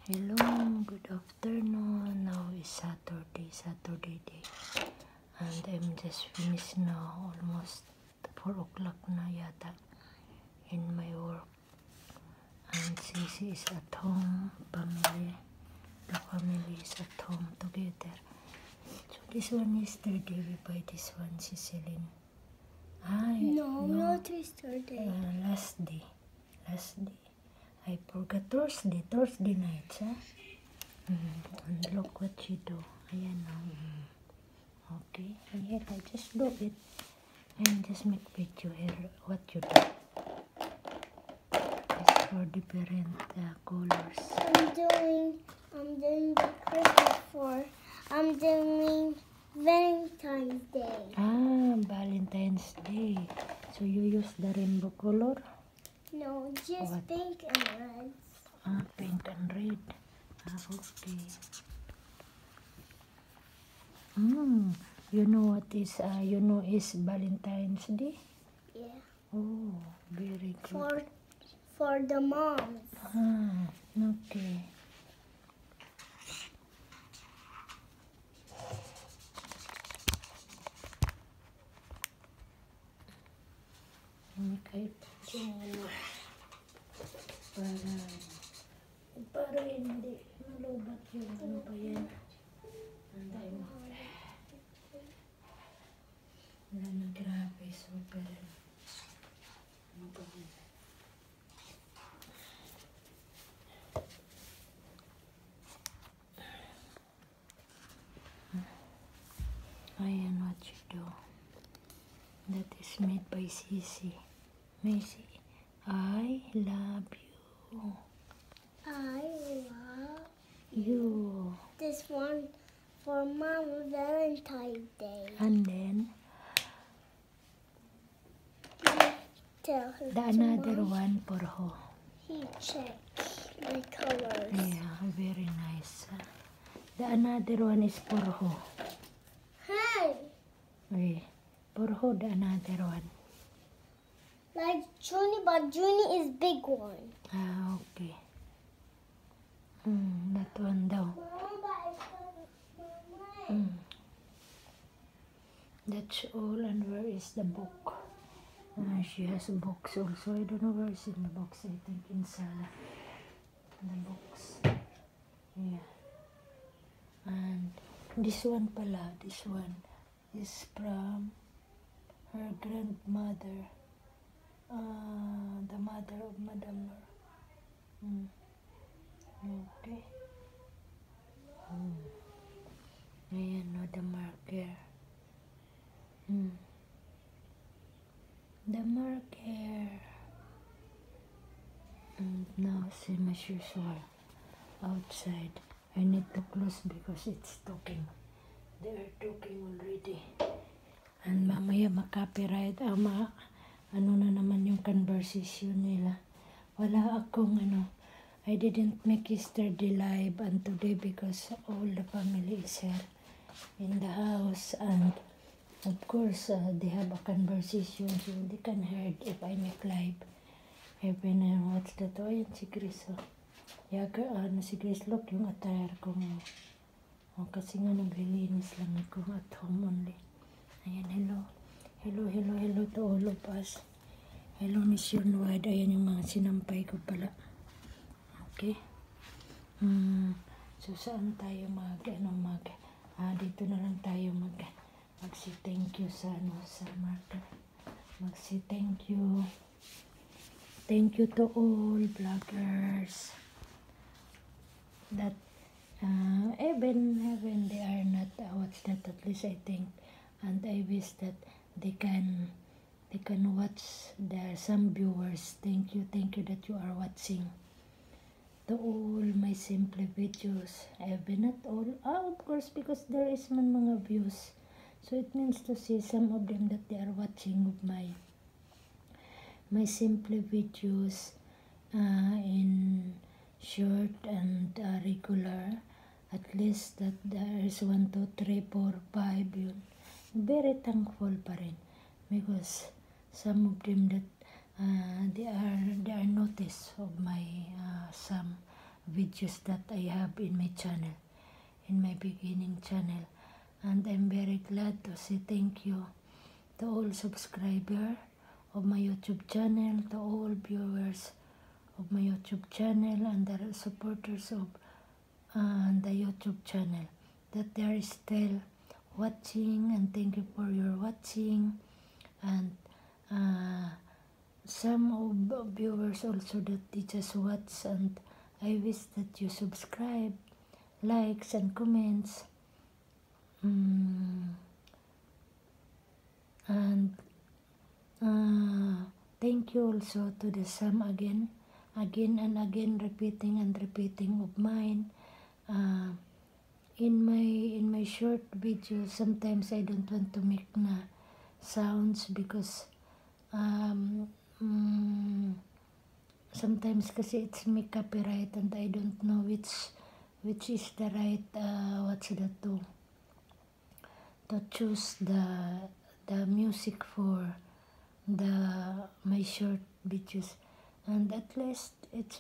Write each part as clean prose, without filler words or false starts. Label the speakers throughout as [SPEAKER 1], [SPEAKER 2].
[SPEAKER 1] Hello, good afternoon. Now is Saturday day. And I'm just finished now, almost 4 o'clock na yata in my work. And Sisi is at home, the family is at home together. So this one yesterday, we buy this one, Cicilline.
[SPEAKER 2] No, not yesterday.
[SPEAKER 1] Last day. I forgot Thursday night, huh? And look what you do. Ayan now. Okay. And here, I just do it. And just make video here what you do. It's for different colors.
[SPEAKER 2] I'm doing the Christmas I'm doing Valentine's Day.
[SPEAKER 1] Valentine's Day. So you use the rainbow color?
[SPEAKER 2] No, just
[SPEAKER 1] What?
[SPEAKER 2] pink and red.
[SPEAKER 1] Pink and red. Okay. You know what is is Valentine's Day?
[SPEAKER 2] Yeah.
[SPEAKER 1] Oh, very good.
[SPEAKER 2] For the moms.
[SPEAKER 1] Okay. Kahit para hindi malubat yung ano pa yan. Anday mo. Wala na, grabe, super. Ano pa yan? Ayan what you do. That is made by Sisi. Macy, I love you.
[SPEAKER 2] I love
[SPEAKER 1] You.
[SPEAKER 2] this one for Mom Valentine's Day.
[SPEAKER 1] And then,
[SPEAKER 2] Tell her
[SPEAKER 1] the
[SPEAKER 2] to
[SPEAKER 1] another
[SPEAKER 2] Mom.
[SPEAKER 1] one for who?
[SPEAKER 2] He checked my colors.
[SPEAKER 1] Yeah, very nice. The another one is for who?
[SPEAKER 2] Hey!
[SPEAKER 1] Okay. For who the another one?
[SPEAKER 2] Like Junie, but Junie is big one.
[SPEAKER 1] Okay. That one daw. That's all. And where is the book? She has books also. I don't know where is in the box. I think inside the box. Yeah. And this one pala. This one is from her grandmother. The mother of Madam. Okay. Ayan o, the marker. The marker. And now, same as usual, outside. I need to close because it's talking. They are talking already. And mamaya makapiright. Ano na naman yung conversation nila. Wala akong I didn't make yesterday live and today because all the family is here in the house, and of course they have a conversation, so they can hear if I make live. Even what's that? Oh, yan si Chris. Si Chris, look yung attire ko mo. Kasi nga naglilinis lang ako at home only. Ayan, hello to all of us. Hello, nationwide. Ayan yung mga sinampay ko pala. Okay. So saan tayo dito na lang tayo mag-say thank you sa marker. Mag-say thank you. Thank you to all vloggers that even they are not what's that, at least I think, and I wish that they can watch. There are some viewers. Thank you that you are watching. To all my simple videos, even not all, of course, because there is mga views, so it means to see some of them that they are watching of my simple videos in short and regular. At least that there is 1, 2, 3, 4, 5 yun. Very thankful pa rin because some of them that they are notice of my some videos that I have in my channel, in my beginning channel. And I'm very glad to say thank you to all subscribers of my YouTube channel, to all viewers of my YouTube channel, and the supporters of the YouTube channel, that they are still watching, and thank you for your watching. And some of viewers also that they just watch, and I wish that you subscribe, likes and comments. And thank you also to the some again and again repeating of mine. In my short videos, sometimes I don't want to make na sounds because sometimes kasi it's me copyright, and I don't know which is the right what's that to choose the music for my short videos. And at least it's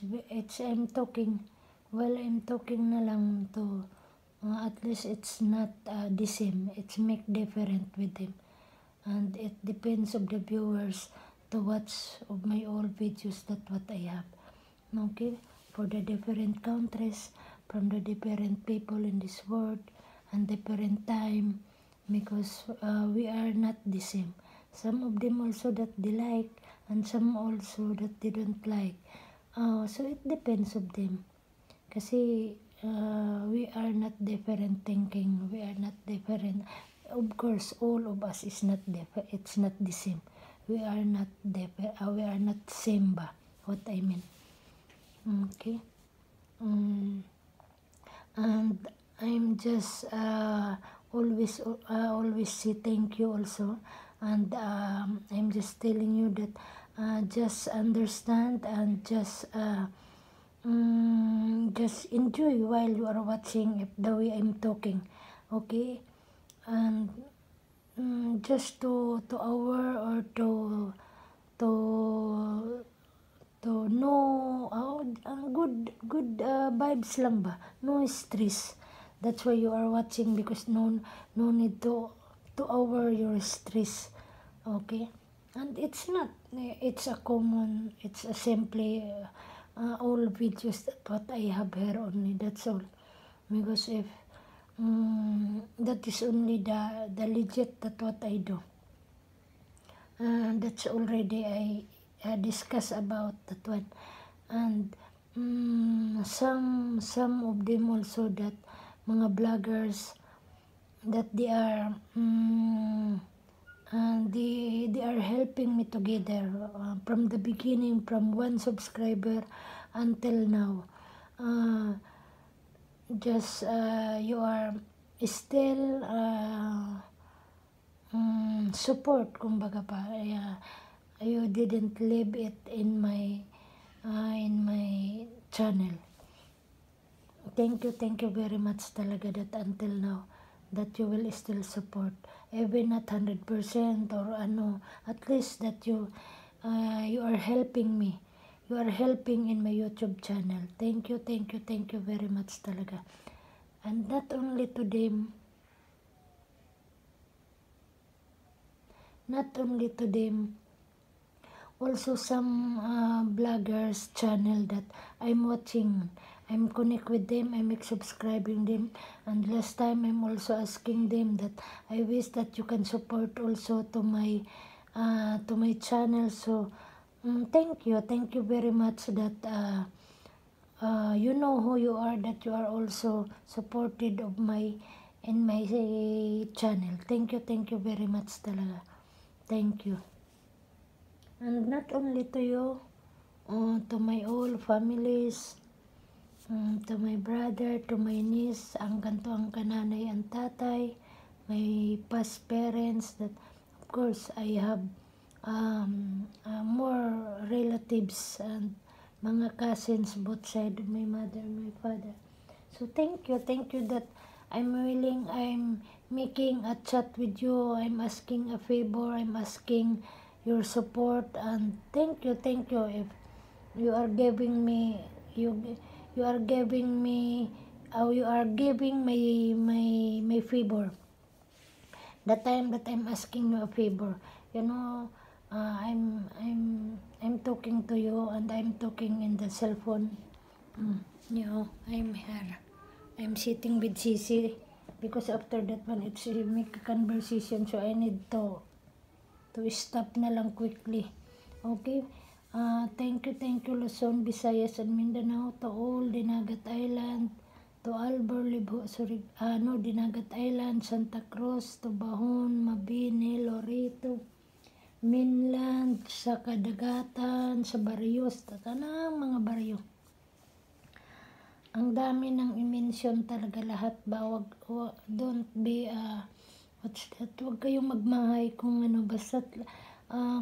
[SPEAKER 1] I'm talking while I'm talking na lang to at least it's not the same, it's make different with them. And it depends of the viewers to watch of my old videos, that what I have. Okay, for the different countries, from the different people in this world, and different time, because we are not the same. Some of them also that they like, and some also that they don't like. So it depends of them. Kasi we are not different thinking, we are not different. Of course, all of us is not different. It's not the same. We are not different. We are not same ba? What I mean. Okay. And I'm just always say thank you also. And I'm just telling you that just understand and just enjoy while you are watching the way I'm talking. Okay. And just to our or to know good vibes lang ba, no stress. That's why you are watching, because no need to over your stress. Okay. And it's not, it's a common, it's a simply all videos that what I have here only, that's all. Because if that is only the legit that what I do. That's already I discuss about that one. And some of them also, that mga bloggers that they are they are helping me together from the beginning, from 1 subscriber until now. Just you are still support, kumbaga pa. You didn't leave it in my channel. Thank you very much talaga, that until now that you will still support, even not 100% or ano, at least that you are helping me. You are helping in my YouTube channel. Thank you very much talaga. And not only to them, also some bloggers channel that I'm watching, I'm connect with them, I'm subscribing them. And last time I'm also asking them that I wish that you can support also to my channel. So thank you very much that you know who you are, that you are also supported of my channel. Thank you very much talaga. Thank you. And not only to you, to my whole families, to my brother, to my niece, ang ganto ang kananay ang tatay, my past parents, that of course I have more relatives and mga cousins, both side of my mother and my father. So thank you that I'm willing, I'm making a chat with you, I'm asking a favor, I'm asking your support. And thank you if you are giving me, you you are giving me, you are giving my favor. The time that I'm asking you a favor, you know, I'm talking to you and I'm talking in the cell phone. You know, I'm here. I'm sitting with Sisi because after that one, it's make a conversation, so I need to stop na lang quickly. Okay? Thank you Luzon, Visayas, and Mindanao, to all Dinagat Island, to Albor, Libho, Dinagat Island, Santa Cruz, to Bahon, Mabini, Loreto, Mainland, sa Kadagatan, sa Barrios, tanang mga baryo. Ang dami ng i-mention talaga lahat ba, don't be, what's that, huwag kayong magmahay kung ano, basta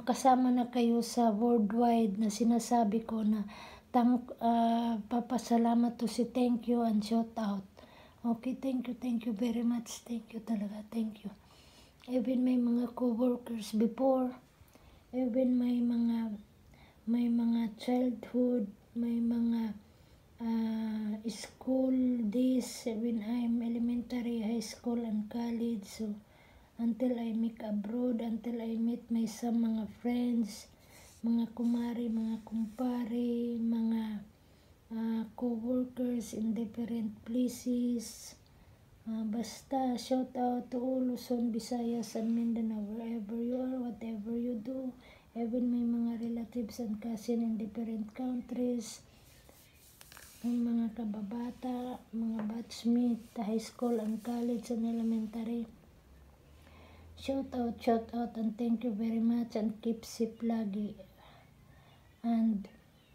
[SPEAKER 1] kasama na kayo sa worldwide na sinasabi ko na papasalamat to si thank you and shout out. Okay, thank you very much, thank you talaga, thank you. Even may mga co-workers before, even may mga childhood, may mga school days when I'm elementary, high school, and college. So, until I make abroad, until I meet my some mga friends, mga kumari, mga kumpare, mga co-workers in different places. Basta, shout out to all Luzon, Visayas, and Mindanao, wherever you are, whatever you do. Even may mga relatives and cousin in different countries. May mga kababata, mga batchmate, high school and college and elementary. Shout out, and thank you very much, and keep safe lagi. And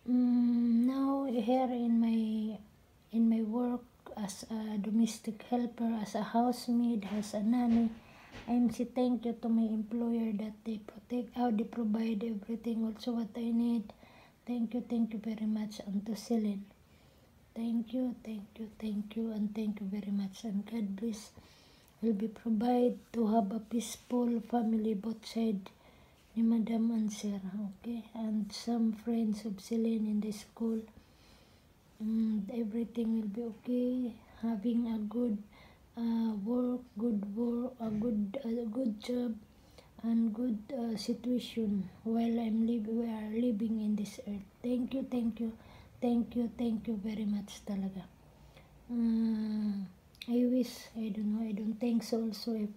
[SPEAKER 1] now here in my work as a domestic helper, as a housemaid, as a nanny, I'm say thank you to my employer that they provide everything, also what I need. Thank you very much, and to Celine. Thank you, and thank you very much, and God bless. Will be provide to have a peaceful family both side ni Madam and Sir, okay? And some friends of Celine in the school. Everything will be okay. Having a good work, a good job, and good situation while we are living in this earth. Thank you very much talaga. I don't think so also if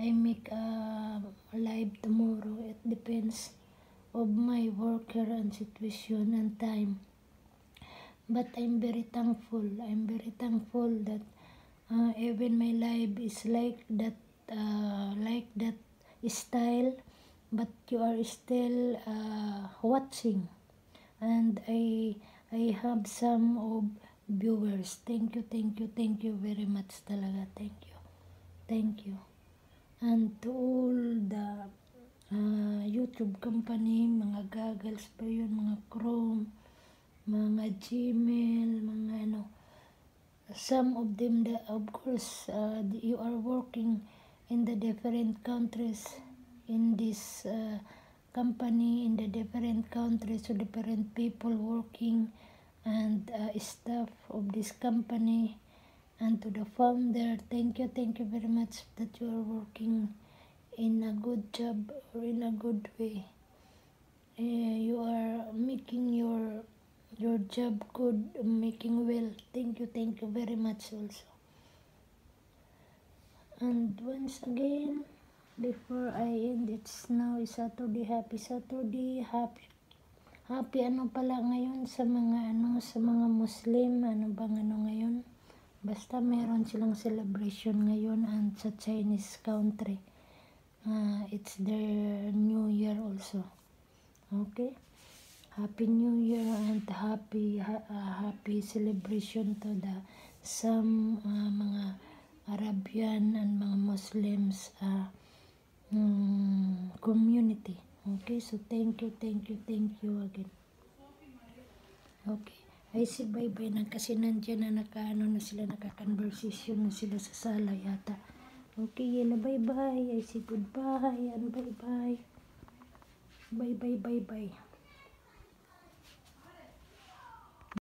[SPEAKER 1] I make a live tomorrow. It depends of my worker and situation and time. But I'm very thankful that even my life is like that style, but you are still watching, and I have some of viewers. Thank you very much talaga. Thank you. And to all the YouTube company, mga goggles pa yun, mga Chrome, mga Gmail, mga some of them, of course, you are working in the different countries in this company, in the different countries, so different people working, and staff of this company, and to the founder, thank you very much that you are working in a good job or in a good way. You are making your job good, making well. Thank you very much also. And once again, before I end, it's now is Saturday. Happy Saturday. Happy ano pala ngayon sa mga Muslim, ano bang ngayon? Basta meron silang celebration ngayon, and sa Chinese country. It's their New Year also. Okay? Happy New Year and happy celebration to the some mga Arabian and mga Muslims community. Okay, so thank you again. Okay, I say bye-bye na kasi nandiyan na naka-conversation na sila sa sala yata. Okay, yela bye-bye. I say goodbye and bye-bye. Bye.